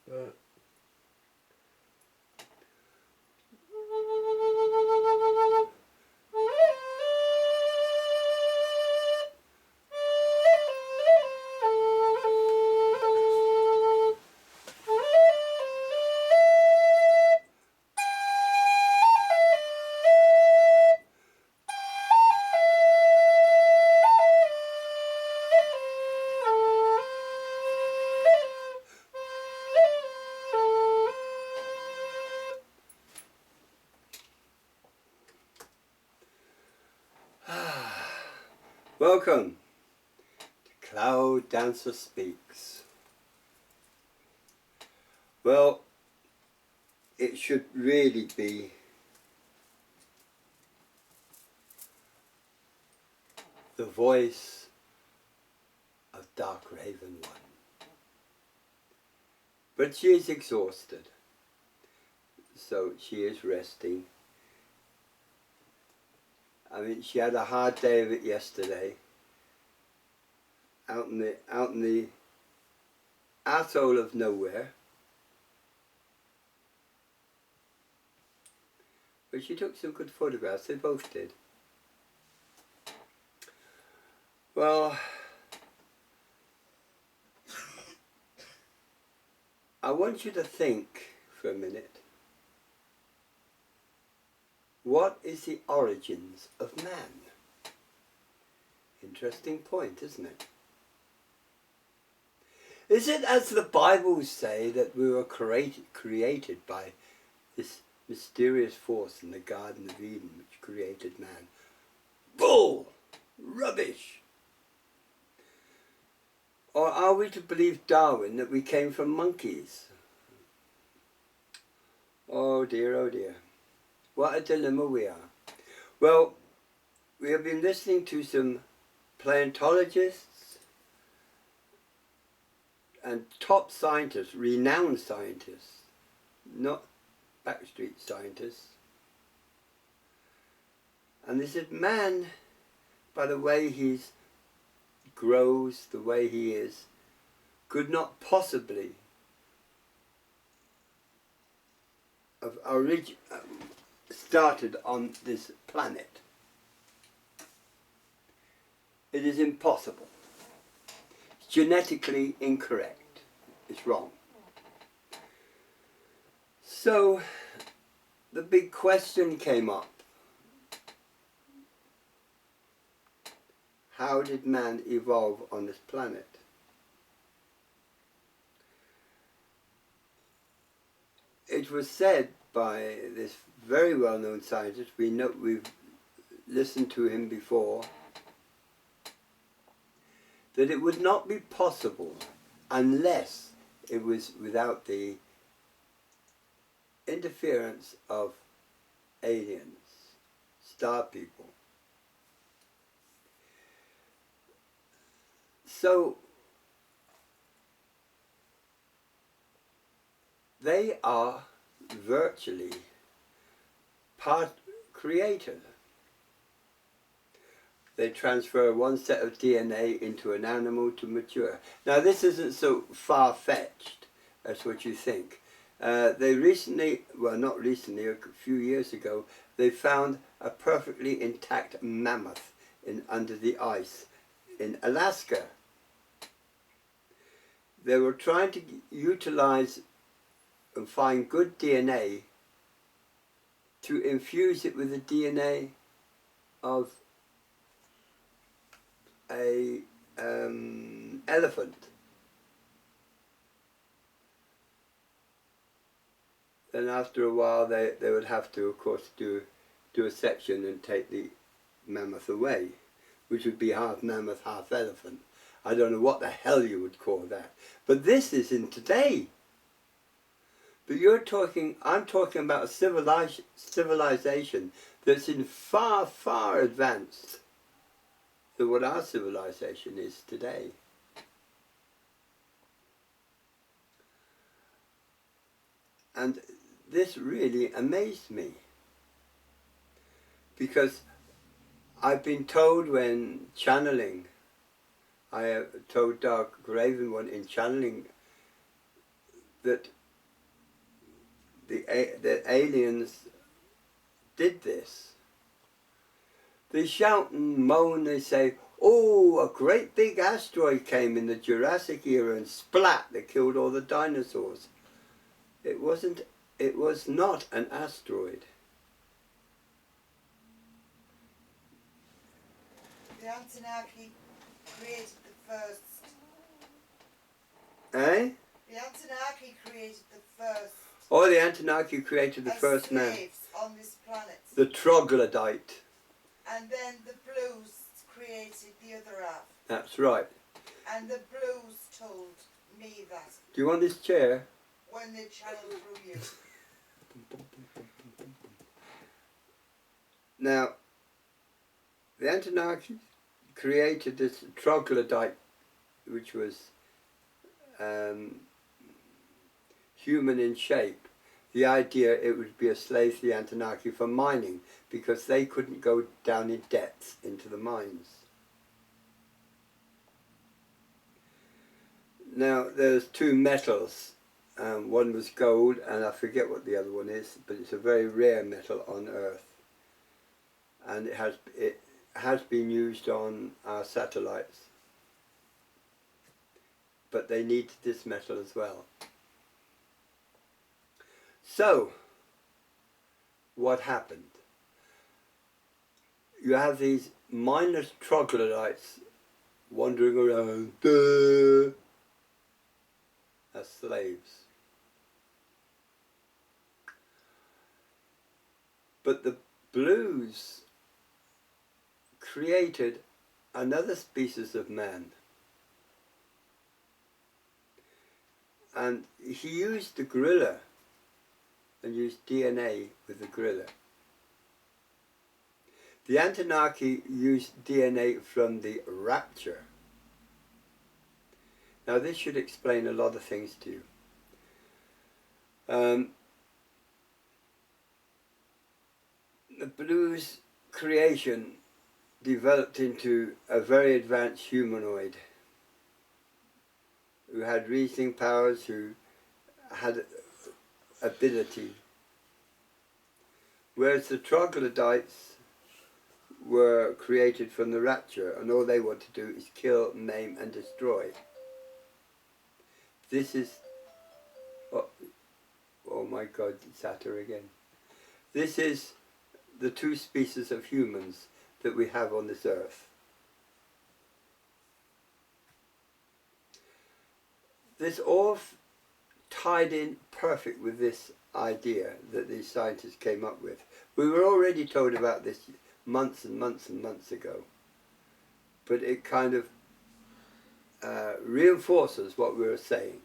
Right. Welcome to Cloud Dancer Speaks. Well, it should really be the voice of Dark Raven One. But she is exhausted, so she is resting. I mean, she had a hard day of it yesterday. Out in the asshole of nowhere. But she took some good photographs, they both did. Well, I want you to think for a minute. What is the origins of man? Interesting point, isn't it? Is it as the Bibles say that we were created by this mysterious force in the Garden of Eden which created man? Bull! Rubbish! Or are we to believe Darwin that we came from monkeys? Oh dear, oh dear. What a dilemma we are. Well, we have been listening to some paleontologists and top scientists, renowned scientists, not backstreet scientists. And they said man, by the way he grows, the way he is, could not possibly have started on this planet. It is impossible. It's genetically incorrect. It's wrong. So the big question came up. How did man evolve on this planet? It was said by this very well-known scientist, we've listened to him before, that it would not be possible unless it was without the interference of aliens, star people. So they are virtually part creator. They transfer one set of DNA into an animal to mature. Now this isn't so far-fetched as what you think. They recently, well not recently, a few years ago, they found a perfectly intact mammoth under the ice in Alaska. They were trying to utilize and find good DNA to infuse it with the DNA of a elephant. Then after a while they would have to, of course, do a section and take the mammoth away, which would be half mammoth, half elephant. I don't know what the hell you would call that. But this is in today. But I'm talking about a civilization that's in far, far advanced than what our civilization is today. And this really amazed me, because I've been told when channeling, I told Dark Raven One in channeling that the aliens did this. They shout and moan, they say, oh, a great big asteroid came in the Jurassic era and splat, they killed all the dinosaurs. It was not an asteroid. The Anunnaki created the first. Eh? The Anunnaki created the first. Oh, the Anunnaki created the first man. Slaves on this planet. The troglodyte. And then the Blues created the other half. That's right. And the Blues told me that. Do you want this chair? When they channeled through you. Now, the Anunnaki created this troglodyte, which was human in shape. The idea it would be a slave to the Anunnaki for mining, because they couldn't go down in depths into the mines. Now, there's two metals. One was gold, and I forget what the other one is, but it's a very rare metal on Earth. And it has been used on our satellites. But they needed this metal as well. So, what happened? You have these mindless troglodytes wandering around as slaves. But the Blues created another species of man. And he used the gorilla and used DNA with the gorilla. The Anunnaki used DNA from the rapture. Now this should explain a lot of things to you. The Blues creation developed into a very advanced humanoid who had reasoning powers, who had ability. Whereas the troglodytes were created from the rapture, and all they want to do is kill, maim and destroy. This is, oh my God, it's at her again. This is the two species of humans that we have on this earth. This all tied in perfect with this idea that these scientists came up with. We were already told about this months and months and months ago, but it kind of reinforces what we were saying.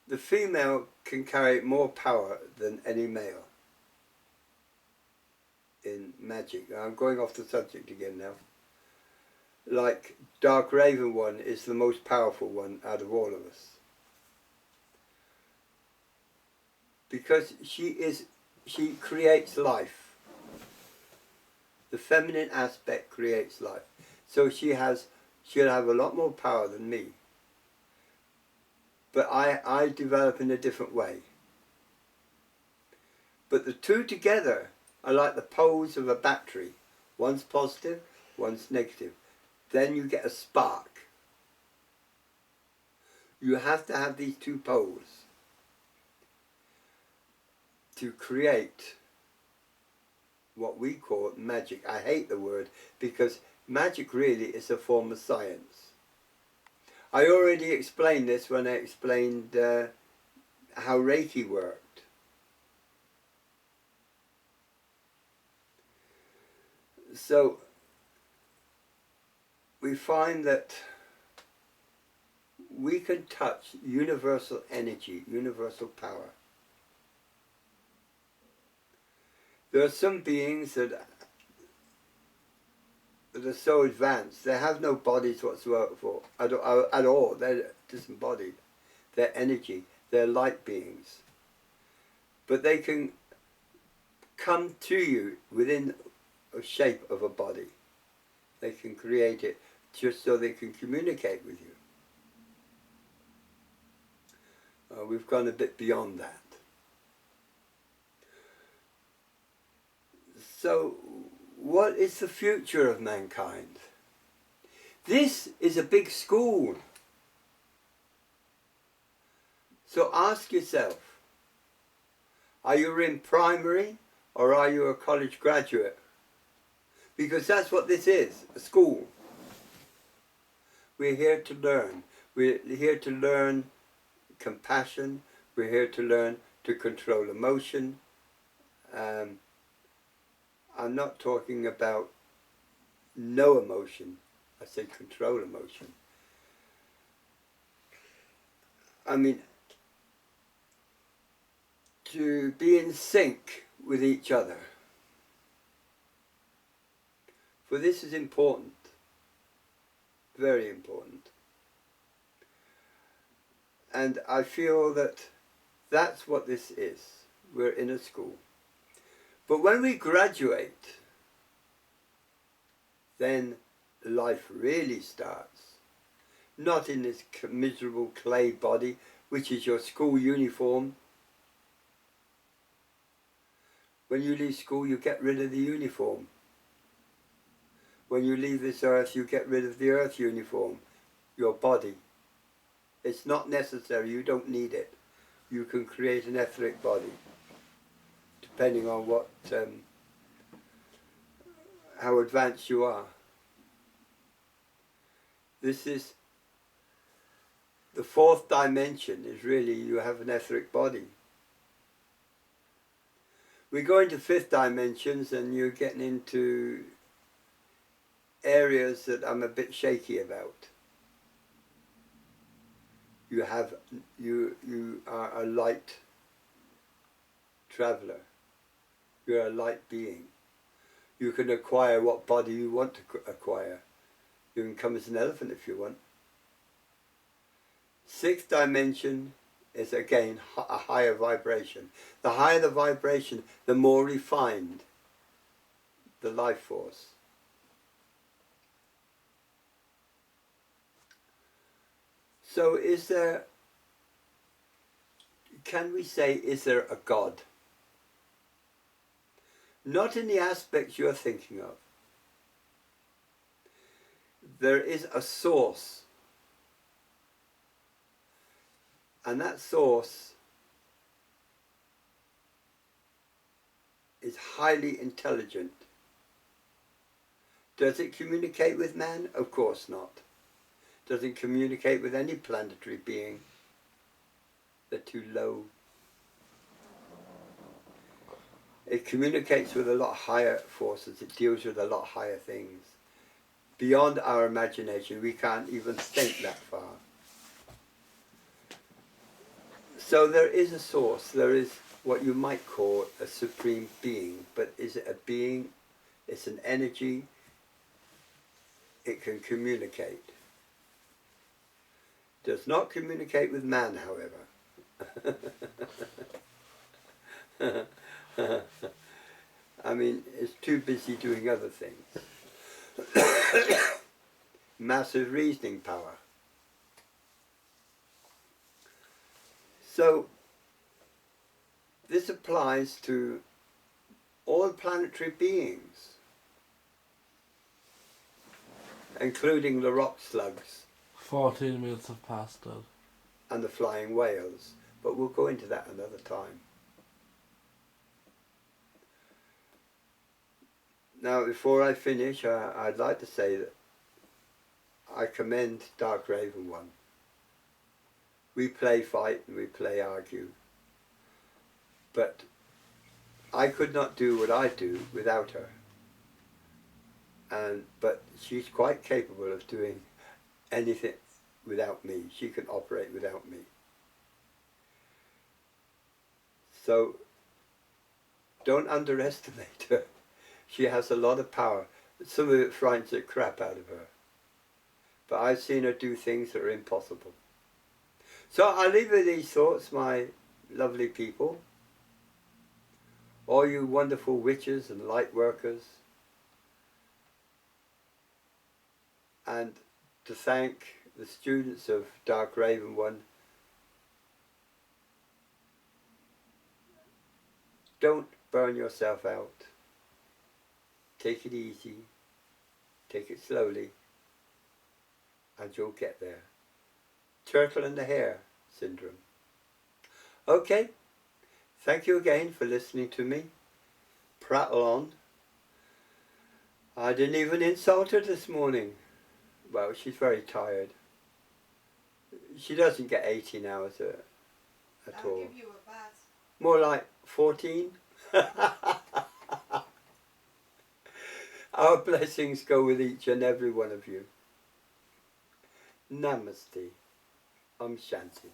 The female can carry more power than any male in magic. I'm going off the subject again now. Like Dark Raven one is the most powerful one out of all of us. Because she creates life. The feminine aspect creates life. So she'll have a lot more power than me. But I develop in a different way. But the two together are like the poles of a battery. One's positive, one's negative. Then you get a spark. You have to have these two poles to create what we call magic. I hate the word because magic really is a form of science. I already explained this when I explained how Reiki worked. So we find that we can touch universal energy, universal power. There are some beings that are so advanced, they have no bodies whatsoever at all. They're disembodied. They're energy. They're light beings. But they can come to you within a shape of a body. They can create it just so they can communicate with you. We've gone a bit beyond that. So, what is the future of mankind? This is a big school. So ask yourself, are you in primary or are you a college graduate? Because that's what this is, a school. We're here to learn. We're here to learn compassion. We're here to learn to control emotion. I'm not talking about no emotion. I said control emotion. I mean, to be in sync with each other. For this is important. Very important. And I feel that that's what this is. We're in a school. But when we graduate, then life really starts. Not in this miserable clay body, which is your school uniform. When you leave school, you get rid of the uniform. When you leave this earth, you get rid of the earth uniform, your body. It's not necessary, you don't need it. You can create an etheric body, depending on what, how advanced you are. This is, the fourth dimension is really, you have an etheric body. We go into fifth dimensions and you're getting into areas that I'm a bit shaky about. You are a light traveller. You're a light being. You can acquire what body you want to acquire. You can come as an elephant if you want. Sixth dimension is again a higher vibration. The higher the vibration, the more refined the life force. So can we say, is there a God? Not in the aspects you're thinking of. There is a source. And that source is highly intelligent. Does it communicate with man? Of course not. Does it communicate with any planetary being? They're too low. It communicates with a lot higher forces. It deals with a lot higher things. Beyond our imagination, we can't even think that far. So there is a source. There is what you might call a supreme being. But is it a being? It's an energy. It can communicate. Does not communicate with man, however. I mean, it's too busy doing other things. Massive reasoning power. So, this applies to all planetary beings, including the rock slugs. 14 minutes have passed, Dad. And the flying whales, but we'll go into that another time. Now, before I finish, I'd like to say that I commend Dark Raven One. We play fight and we play argue, but I could not do what I do without her. But she's quite capable of doing anything without me. She can operate without me. So don't underestimate her. She has a lot of power. Some of it frightens the crap out of her. But I've seen her do things that are impossible. So I'll leave you with these thoughts, my lovely people. All you wonderful witches and light workers. and to thank the students of Dark Raven 1. Don't burn yourself out. Take it easy, take it slowly, and you'll get there. Turtle and the Hare syndrome. Okay, thank you again for listening to me prattle on. I didn't even insult her this morning. Well, she's very tired. She doesn't get 18 hours at I'll all. give you a bath. More like 14. Our blessings go with each and every one of you. Namaste. Om Shanti.